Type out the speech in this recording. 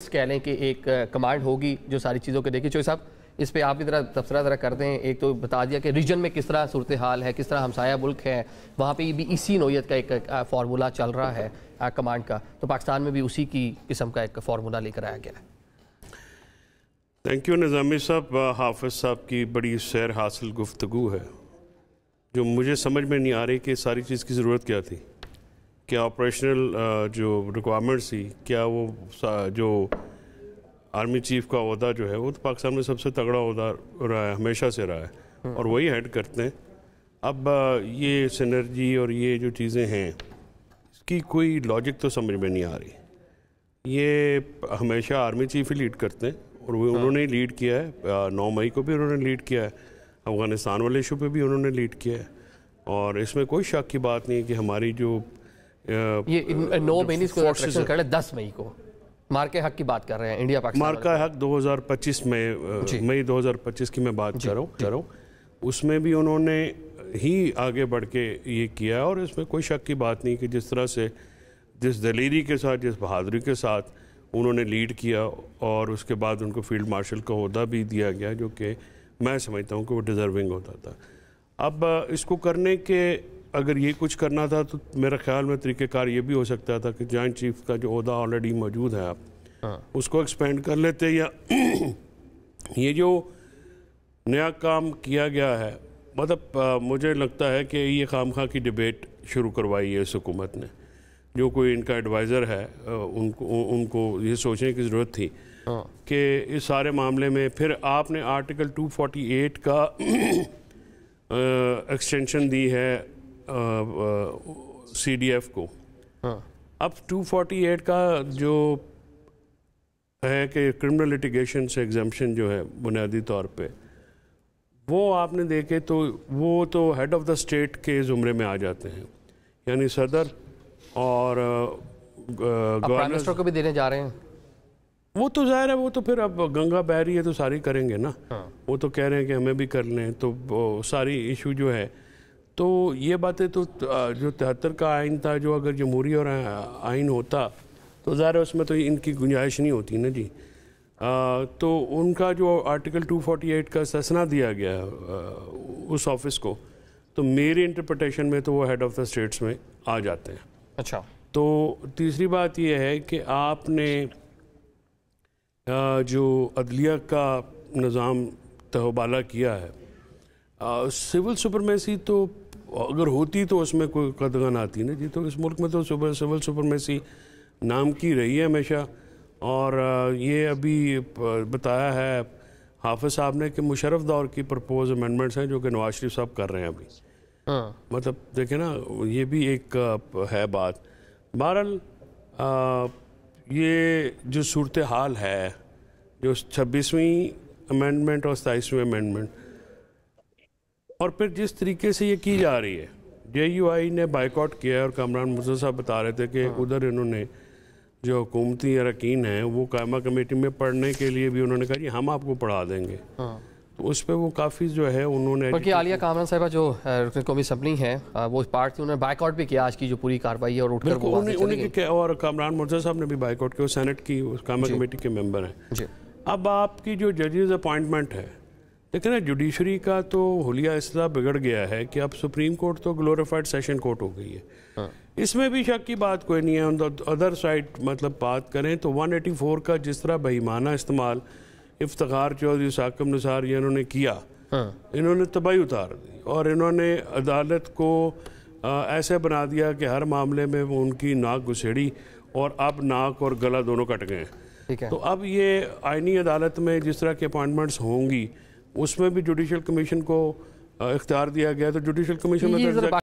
کہہ لیں کہ ایک کمانڈ ہوگی جو ساری چیزوں کو دیکھیں. چوہے صاحب اس پہ آپ بھی ذرا تبصرہ ذرا کر دیں. ایک تو بتا دیا کہ ریجن میں کس طرح صورتحال ہے, کس طرح ہمسایہ ملک ہے, وہاں پہ بھی اسی نوعیت کا ایک فارمولا چل رہا ہے کمانڈ کا, تو پاکستان میں بھی اسی کی قسم کا ایک فارمولا لے کر آیا گیا ہے. تھینک یو نظامی صاحب. حافظ صاحب کی بڑی سیر حاصل گفتگو ہے جو مجھے سمجھ میں نہیں آ رہی کہ ساری چیز کی ضرورت کیا تھی. کیا آپریشنل جو ریکوائرمنٹس تھی, کیا وہ جو آرمی چیف کا عہدہ جو ہے وہ تو پاکستان میں سب سے تگڑا عہدہ رہا ہے, ہمیشہ سے رہا ہے, اور وہی ہیڈ کرتے ہیں. اب یہ سینرجی اور یہ جو چیزیں ہیں اس کی کوئی لاجک تو سمجھ میں نہیں آ رہی. یہ ہمیشہ آرمی چیف ہی لیڈ کرتے ہیں اور وہ انہوں نے لیڈ کیا ہے. 9 مئی کو بھی انہوں نے لیڈ کیا ہے, افغانستان والے ایشو پہ بھی انہوں نے لیڈ کیا ہے, اور اس میں کوئی شک کی بات نہیں کہ ہماری جو یہ 9 مئی اس کو کریکشن کر لیں 10 مئی کو مارکہ حق کی بات کر رہے ہیں انڈیا پاکستان. مارکہ حق 2025 میں مئی 2025 کی میں بات کر رہا ہوں. اس میں بھی انہوں نے ہی آگے بڑھ کے یہ کیا, اور اس میں کوئی شک کی بات نہیں کہ جس طرح سے جس دلیری کے ساتھ, جس بہادری کے ساتھ انہوں نے لیڈ کیا, اور اس کے بعد ان کو فیلڈ مارشل کا عہدہ بھی دیا گیا جو کہ میں سمجھتا ہوں کہ وہ ڈیزرونگ ہوتا تھا. اب اس کو کرنے کے اگر یہ کچھ کرنا تھا تو میرے خیال میں طریقہ کار یہ بھی ہو سکتا تھا کہ جوائنٹ چیف کا جو عہدہ آلریڈی موجود ہے آپ اس کو ایکسپینڈ کر لیتے, یا یہ جو نیا کام کیا گیا ہے, مطلب مجھے لگتا ہے کہ یہ خام خواہ کی ڈیبیٹ شروع کروائی ہے اس حکومت نے. جو کوئی ان کا ایڈوائزر ہے ان کو یہ سوچنے کی ضرورت تھی کہ اس سارے معاملے میں پھر آپ نے آرٹیکل 248 کا ایکسٹینشن دی ہے سی ڈی ایف کو. اب 248 کا جو ہے کہ کرمنل لیٹیگیشن سے ایگزمپشن جو ہے بنیادی طور پہ وہ آپ نے دیکھے تو وہ تو ہیڈ آف دا اسٹیٹ کے زمرے میں آ جاتے ہیں, یعنی صدر اور پرائم منسٹر کو بھی دینے جا رہے ہیں. وہ تو ظاہر ہے, وہ تو پھر اب گنگا بہ رہی ہے تو ساری کریں گے نا. وہ تو کہہ رہے ہیں کہ ہمیں بھی کر لیں, تو ساری ایشو جو ہے, تو یہ باتیں تو جو 73 کا آئین تھا, جو اگر جمہوری اور آئین ہوتا تو ظاہر ہے اس میں تو ان کی گنجائش نہیں ہوتی نا جی. تو ان کا جو آرٹیکل 248 کا استثنا دیا گیا اس آفس کو, تو میری انٹرپریٹیشن میں تو وہ ہیڈ آف دا اسٹیٹس میں آ جاتے ہیں. اچھا. تو تیسری بات یہ ہے کہ آپ نے جو عدلیہ کا نظام تہوبالا کیا ہے, سول سپرمیسی تو اگر ہوتی تو اس میں کوئی قدغن آتی نا جی. تو اس ملک میں تو سول سپرمیسی نام کی رہی ہے ہمیشہ, اور یہ ابھی بتایا ہے حافظ صاحب نے کہ مشرف دور کی پرپوز امینڈمنٹس ہیں جو کہ نواز شریف صاحب کر رہے ہیں ابھی. مطلب دیکھیں نا, یہ بھی ایک ہے بات. بہرحال یہ جو صورتحال ہے, جو 26ویں امینڈمنٹ اور 27ویں امینڈمنٹ, اور پھر جس طریقے سے یہ کی جا رہی ہے, جے یو آئی نے بائیکاٹ کیا ہے, اور کامران مرزا صاحب بتا رہے تھے کہ ادھر انہوں نے جو حکومتی اراکین ہیں وہ قائمہ کمیٹی میں پڑھنے کے لیے بھی انہوں نے کہا جی ہم آپ کو پڑھا دیں گے. تو اس پہ وہ کافی جو ہے انہوں نے, بلکہ عالیہ کامران صاحبہ جو رکن قومی اسمبلی ہیں وہ پارٹ تھی, انہوں نے بائیک آؤٹ بھی کیا آج کی جو پوری کارروائی ہے, اور اٹھ کر وہ وہاں سے چلے گئے. اور کامران مرزا صاحب نے بھی بائیک آؤٹ کیا, وہ سینٹ کی قائمہ کمیٹی کے ممبر ہیں. اب آپ کی جو ججز اپوائنٹمنٹ ہے, لیکن نا جوڈیشری کا تو حلیہ اصلاح بگڑ گیا ہے کہ اب سپریم کورٹ تو گلوریفائڈ سیشن کورٹ ہو گئی ہے. اس میں بھی شک کی بات کوئی نہیں ہے. آن دا ادر سائڈ مطلب بات کریں تو 184 کا جس طرح بہیمانہ استعمال افتخار چودھری ثاقب نثار یہ انہوں نے کیا, انہوں نے تباہی اتار دی, اور انہوں نے عدالت کو ایسے بنا دیا کہ ہر معاملے میں وہ ان کی ناک گھسیڑی, اور اب ناک اور گلا دونوں کٹ گئے. تو اب یہ آئینی عدالت میں جس طرح کی اپوائنٹمنٹس ہوں گی اس میں بھی جوڈیشل کمیشن کو اختیار دیا گیا, تو جوڈیشل کمیشن میں